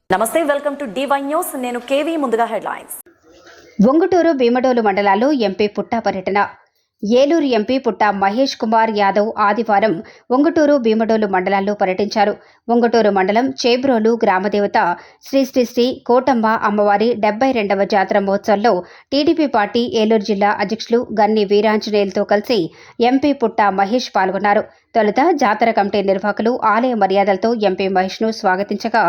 నమస్తే, welcome to DY news. నేను KV. ముందుగా హెడ్లైన్స్. ఒంగుటూరు భీమడోలు మండలాల్లో ఎంపీ పుట్టా పర్యటన. ఏలూరు ఎంపీ పుట్టా మహేష్ కుమార్ యాదవ్ ఆదివారం ఒంగుటూరు భీమడోలు మండలాల్లో పర్యటించారు. ఒంగుటూరు మండలం చేబ్రోలు గ్రామదేవత శ్రీ శ్రీ శ్రీ కోటమ్మ అమ్మవారి 72వ జాతర మహోత్సవంలో టీడీపీ పార్టీ ఏలూరు జిల్లా అధ్యక్షులు గన్ని వీరాంజనేయులతో కలిసి ఎంపీ పుట్టా మహేష్ పాల్గొన్నారు. తొలుత జాతర కమిటీ నిర్వాహకులు ఆలయ మర్యాదలతో ఎంపీ మహేష్ను స్వాగతించగా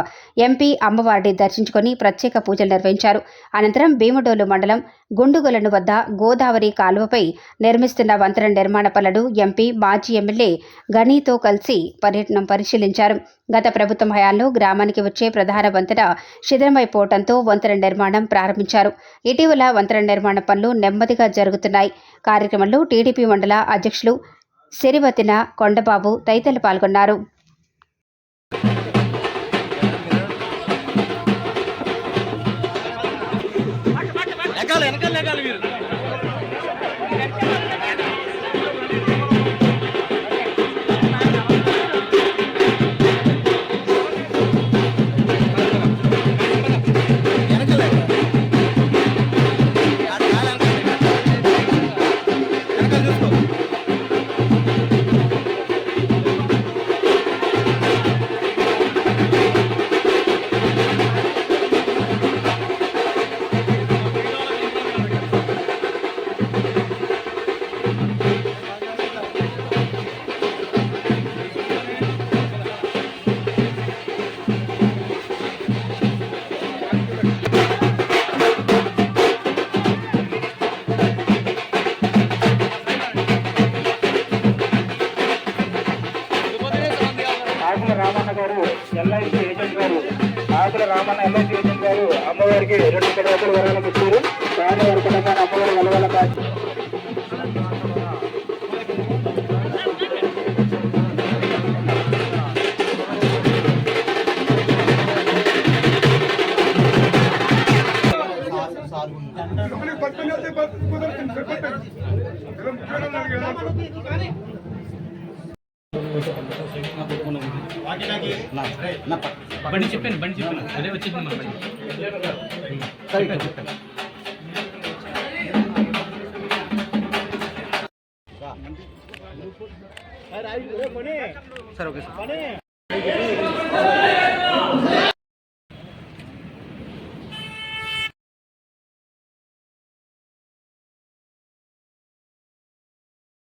ఎంపీ అమ్మవారిని దర్శించుకుని ప్రత్యేక పూజలు నిర్వహించారు. అనంతరం భీమడోలు మండలం గుండుగొలను వద్ద గోదావరి కాలువపై నిర్మిస్తున్న వంతెన నిర్మాణ పనులను ఎంపీ మాజీ ఎమ్మెల్యే గనీతో కలిసి పరిశీలించారు. గత ప్రభుత్వం హయాంలో గ్రామానికి వచ్చే ప్రధాన వంతెన శిథిలమైపోవడంతో వంతెన నిర్మాణం ప్రారంభించారు. ఇటీవల వంతెన నిర్మాణ పనులు నెమ్మదిగా జరుగుతున్నాయి. కార్యక్రమంలో టీడీపీ మండల అధ్యక్షులు సిరివతిన కొండబాబు తదితరులు పాల్గొన్నారు. రామన్న గారు ఎల్ఐసి ఏజెంట్ గారు రామన్న ఎల్ఐసి ఏజెంట్ గారు అమ్మవారికి 2 కడవలు వరాలకు ఇచ్చారు. దాని వరకు అమ్మవారి వలవల కాచి బండి చెప్పాను అదే వచ్చేసింది మా బండి. సరే ఓకే సార్.